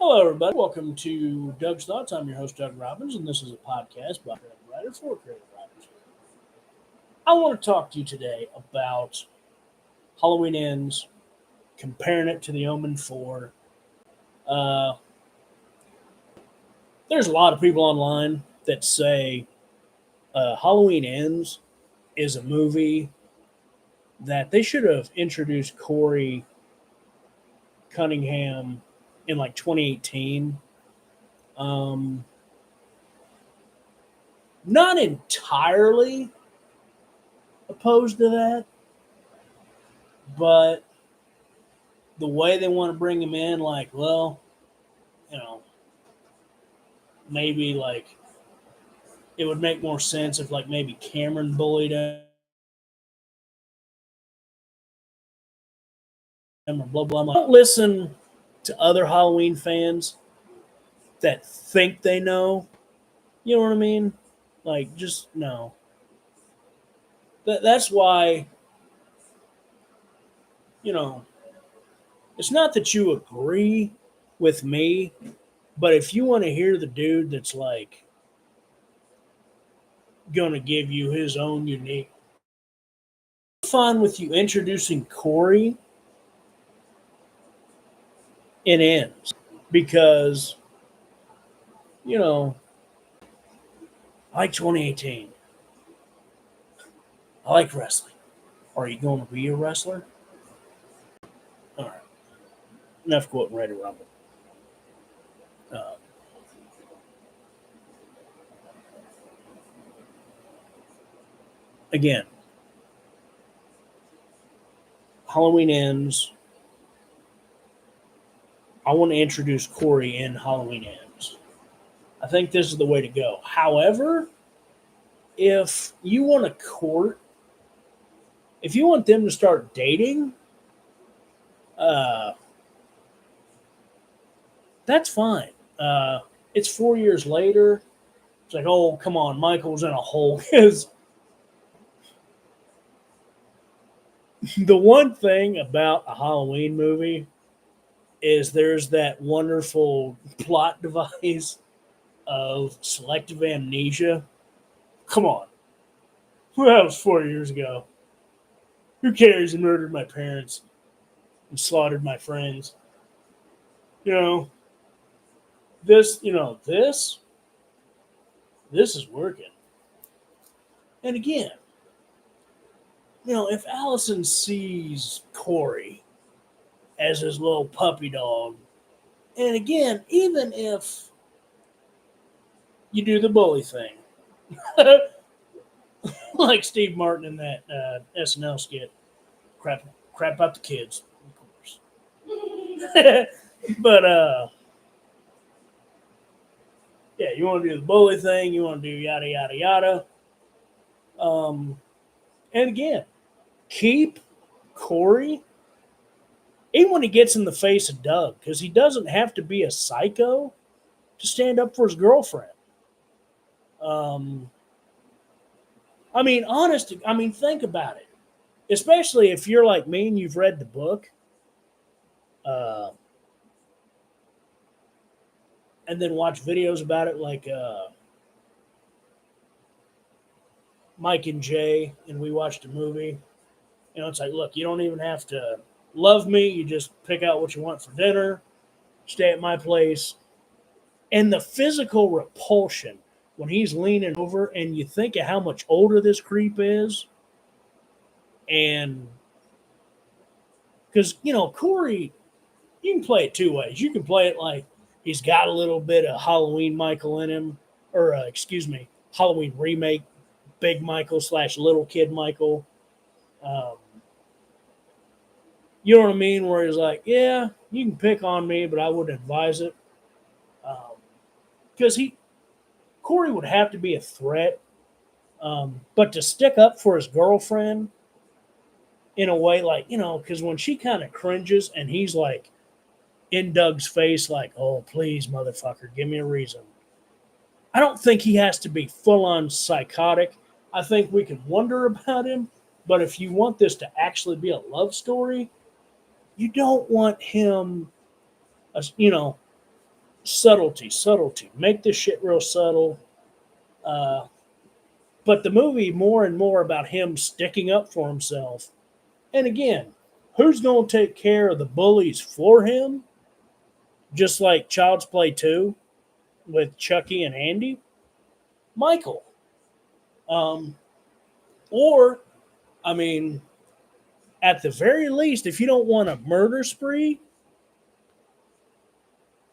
Hello, everybody. Welcome to Doug's Thoughts. I'm your host, Doug Robbins, and this is a podcast by creative writer for creative writers. I want to talk to you today about Halloween Ends, comparing it to the Omen 4. Uh, there's a lot of people online that say Halloween Ends is a movie that they should have introduced Corey Cunningham in like 2018. Um, Not entirely opposed to that, but the way they want to bring him in, like, well, you know, maybe like it would make more sense if like maybe Cameron bullied him or blah blah blah. Don't listen to other Halloween fans that think they know. You know what I mean? Like, just no. That's why, you know, it's not that you agree with me, but if you want to hear the dude that's like gonna give you his own unique, fine with you introducing Corey in Ends because you know I like 2018. I like wrestling. Are you going to be a wrestler? All right. Enough quoting Ready Rumble. Uh, Again, Halloween Ends. I want to introduce Corey in Halloween Ends. I think this is the way to go. However, if you want to court, if you want them to start dating, uh, that's fine. It's 4 years later. It's like, oh, come on, Michael's in a hole. Because the one thing about a Halloween movie is there's that wonderful plot device of selective amnesia. Come on. Well, that was 4 years ago. Who cares? He murdered my parents and slaughtered my friends. You know, this is working. And again, if Allison sees Corey as his little puppy dog, and again, even if you do the bully thing, like Steve Martin in that SNL skit, crap about the kids, of course. But yeah, you want to do the bully thing, you want to do yada yada yada. Um, and again, keep Corey, even when he gets in the face of Doug, because he doesn't have to be a psycho to stand up for his girlfriend. Um, think about it. Especially if you're like me and you've read the book, uh, and then watch videos about it, like Mike and Jay, and we watched a movie. It's like, look, you don't even have to love me. You just pick out what you want for dinner, stay at my place. And the physical repulsion when he's leaning over, and you think of how much older this creep is. And because, Corey, you can play it two ways. You can play it like he's got a little bit of Halloween Michael in him, or Halloween remake, Big Michael / Little Kid Michael. Um, you know what I mean? Where he's like, yeah, you can pick on me, but I wouldn't advise it. Because Corey would have to be a threat, but to stick up for his girlfriend in a way, like, because when she kind of cringes and he's like in Doug's face, like, oh, please, motherfucker, give me a reason. I don't think he has to be full on psychotic. I think we can wonder about him, but if you want this to actually be a love story, you don't want him, you know, Subtlety, subtlety. Make this shit real subtle. Uh, but the movie more and more about him sticking up for himself. And again, who's going to take care of the bullies for him? Just like Child's Play 2 with Chucky and Andy? Michael. Um, or, I mean, at the very least, if you don't want a murder spree,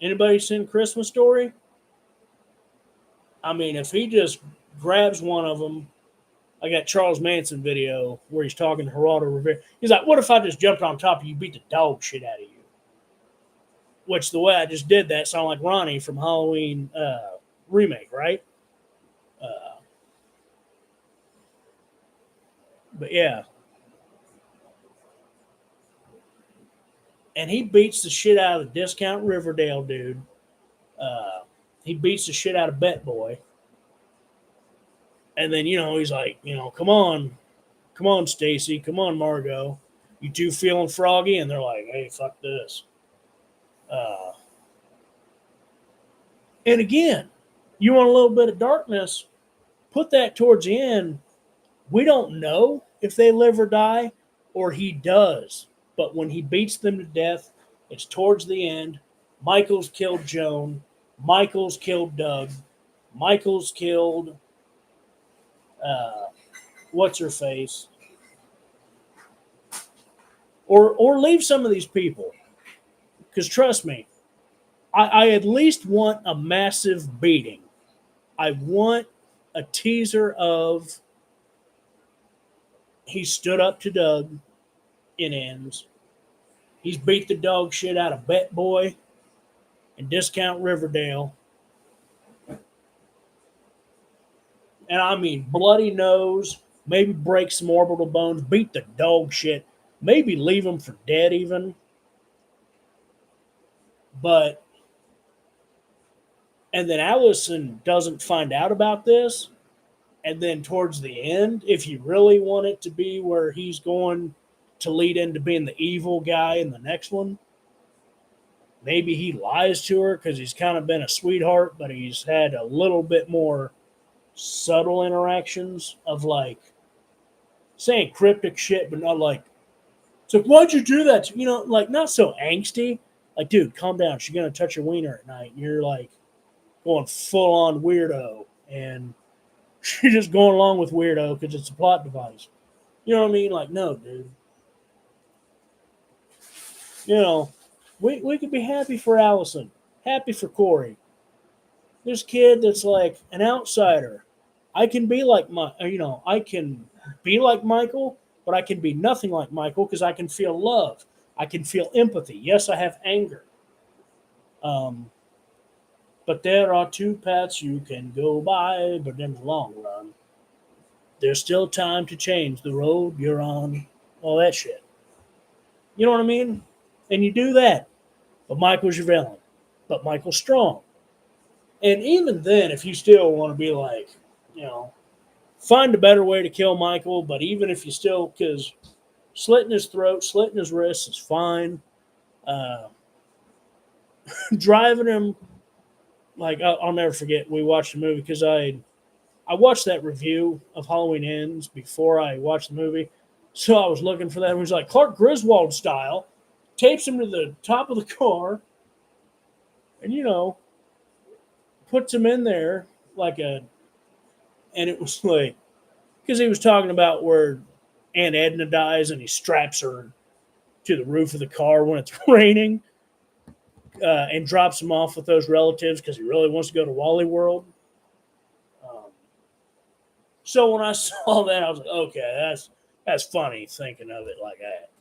anybody seen Christmas Story? I mean, if he just grabs one of them, I got Charles Manson video where he's talking to Geraldo Rivera. He's like, "What if I just jumped on top of you, beat the dog shit out of you?" Which the way I just did that sounded like Ronnie from Halloween remake, right? Uh, but yeah, and he beats the shit out of the discount Riverdale dude. Uh, he beats the shit out of Bet Boy, and then he's like, come on, Stacy, come on, Margot, you two feeling froggy? And they're like, hey, fuck this. Uh, and again, you want a little bit of darkness? Put that towards the end. We don't know if they live or die, or he does. But when he beats them to death, it's towards the end. Michael's killed Joan. Michael's killed Doug. Michael's killed uh, what's her face, or leave some of these people. Because trust me, I at least want a massive beating. I want a teaser of he stood up to Doug. It ends. He's beat the dog shit out of Bet Boy and Discount Riverdale. And I mean, bloody nose, maybe break some orbital bones, beat the dog shit, maybe leave him for dead even. But, and then Allison doesn't find out about this. And then towards the end, if you really want it to be where he's going to lead into being the evil guy in the next one, maybe he lies to her because he's kind of been a sweetheart, but he's had a little bit more subtle interactions of like saying cryptic shit, but not like, it's like, why'd you do that? Like not so angsty. Like, dude, calm down. She's going to touch your wiener at night. And you're like going full on weirdo. And she's just going along with weirdo because it's a plot device. You know what I mean? Like, no, dude. We could be happy for Allison, happy for Corey. This kid that's like an outsider. I can be like I can be like Michael, but I can be nothing like Michael because I can feel love. I can feel empathy. Yes, I have anger. Um, but there are two paths you can go by, but in the long run, there's still time to change the road you're on. All that shit. You know what I mean? And you do that. But Michael's your villain. But Michael's strong. And even then, if you still want to be like, you know, find a better way to kill Michael, but even if you still, because slitting his throat, slitting his wrists is fine. Uh, driving him, like, I'll never forget, we watched the movie because I watched that review of Halloween Ends before I watched the movie. So I was looking for that. It was like Clark Griswold style, tapes him to the top of the car, and, puts him in there like and it was like, because he was talking about where Aunt Edna dies and he straps her to the roof of the car when it's raining and drops him off with those relatives because he really wants to go to Wally World. Um, so when I saw that, I was like, okay, that's funny thinking of it like that.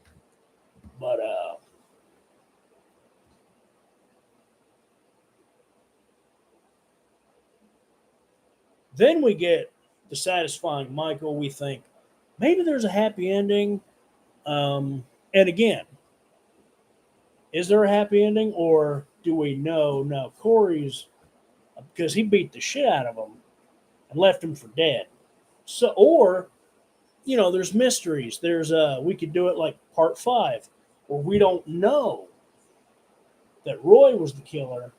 But then we get the satisfying Michael. We think maybe there's a happy ending. And again, is there a happy ending, or do we know? No, Corey's because he beat the shit out of him and left him for dead. So, or there's mysteries. There's we could do it like part 5, where we don't know that Roy was the killer,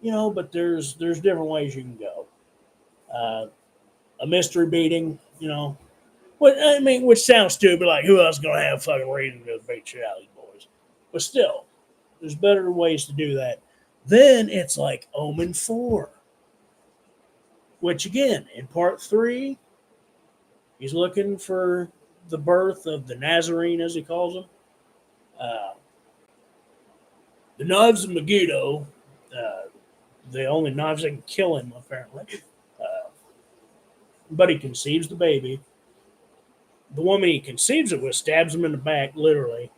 but there's different ways you can go. Uh, a mystery beating, what I mean, which sounds stupid. Like who else is gonna have fucking reason to beat shit out of these boys? But still, there's better ways to do that. Then it's like Omen 4, which again in part 3, he's looking for the birth of the Nazarene, as he calls him. Uh, the knives of Megiddo, uh, the only knives that can kill him, apparently. Uh, but he conceives the baby. The woman he conceives it with stabs him in the back, literally.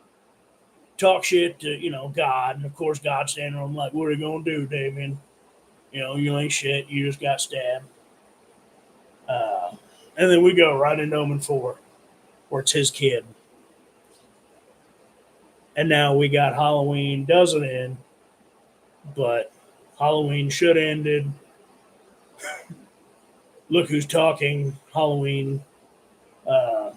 Talk shit to, God. And of course, God's standing on him like, what are you going to do, Damien? You ain't shit. You just got stabbed. Uh, and then we go right into Omen 4, where it's his kid. And now we got Halloween doesn't end, but Halloween should ended. Look who's talking. Halloween. Uh,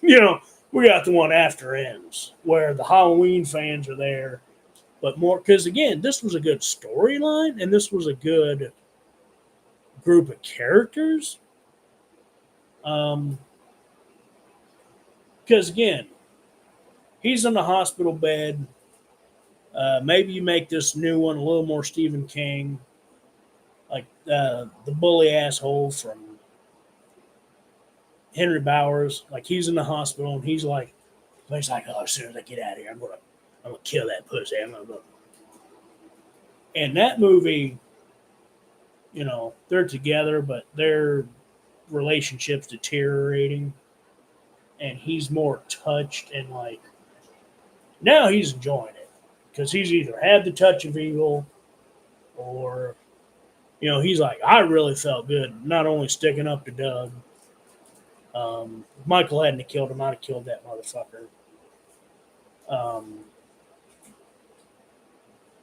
you know, we got the one after ends where the Halloween fans are there, but more because again, this was a good storyline and this was a good group of characters. Um, because again, he's in the hospital bed. Maybe you make this new one a little more Stephen King, like the bully asshole from Henry Bowers. Like he's in the hospital and he's like, oh, as soon as I get out of here, I'm gonna kill that pussy. And that movie, they're together, but their relationship's deteriorating, and he's more touched and like now he's enjoying it because he's either had the touch of evil or he's like, I really felt good not only sticking up to Doug. If Michael hadn't killed him, I'd have killed that motherfucker.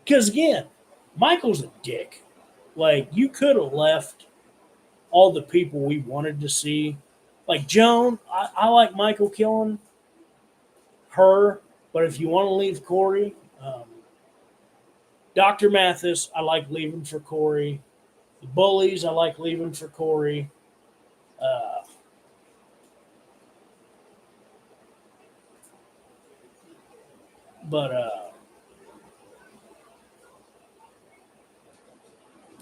Because again, Michael's a dick. Like you could have left all the people we wanted to see. Like Joan, I like Michael killing her, but if you want to leave Corey, Dr. Mathis, I like leaving for Corey. The bullies, I like leaving for Corey. Uh, but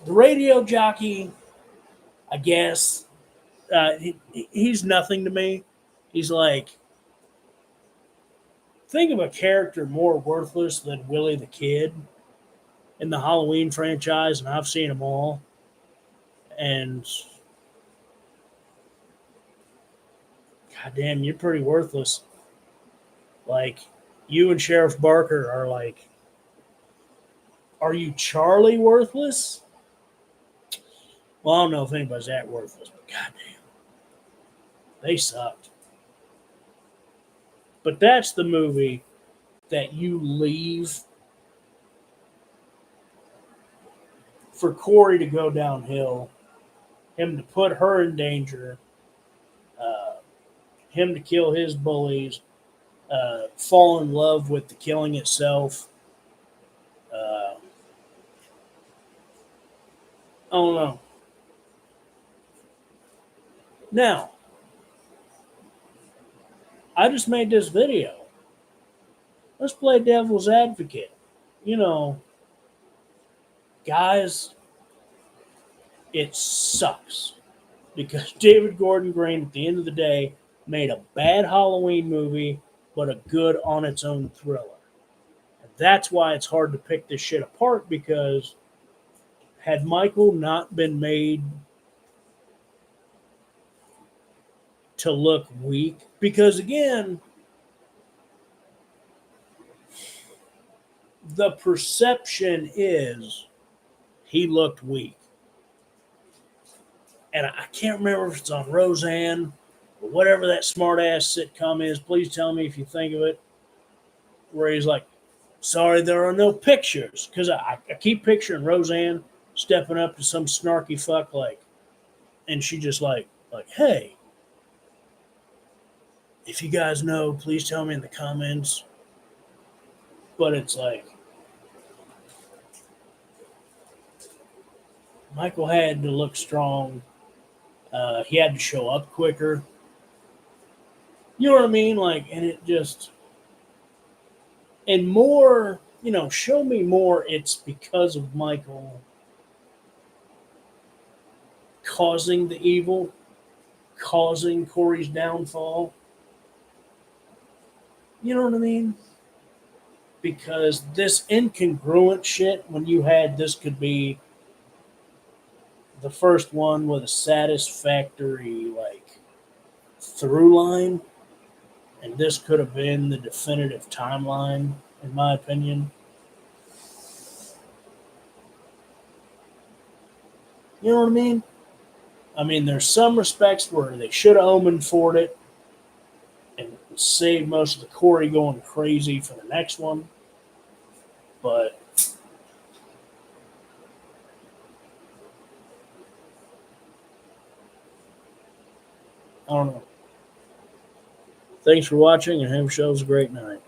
the radio jockey, I guess, he's nothing to me. He's like, think of a character more worthless than Willie the Kid in the Halloween franchise, and I've seen them all. And goddamn, you're pretty worthless. Like, you and Sheriff Barker are like, are you Charlie worthless? Well, I don't know if anybody's that worthless, but goddamn, they sucked. But that's the movie that you leave for Corey to go downhill, him to put her in danger, uh, him to kill his bullies, fall in love with the killing itself. I don't know. Now, I just made this video. Let's play devil's advocate. You know, guys, it sucks because David Gordon Green, at the end of the day, made a bad Halloween movie, but a good on its own thriller. And that's why it's hard to pick this shit apart because had Michael not been made to look weak, because again, the perception is he looked weak. And I can't remember if it's on Roseanne or whatever that smart ass sitcom is. Please tell me if you think of it. Where he's like, sorry, there are no pictures. Because I keep picturing Roseanne stepping up to some snarky fuck like, and she just like, hey, if you guys know, please tell me in the comments. But it's like, Michael had to look strong. He had to show up quicker. You know what I mean? Like, and it just and more. Show me more. It's because of Michael causing the evil, causing Corey's downfall. You know what I mean? Because this incongruent shit, when you had this could be the first one with a satisfactory like through line, and this could have been the definitive timeline, in my opinion. You know what I mean? I mean, there's some respects where they should have Omen for it and saved most of the Corey going crazy for the next one. But I don't know. Thanks for watching and have yourselves a great night.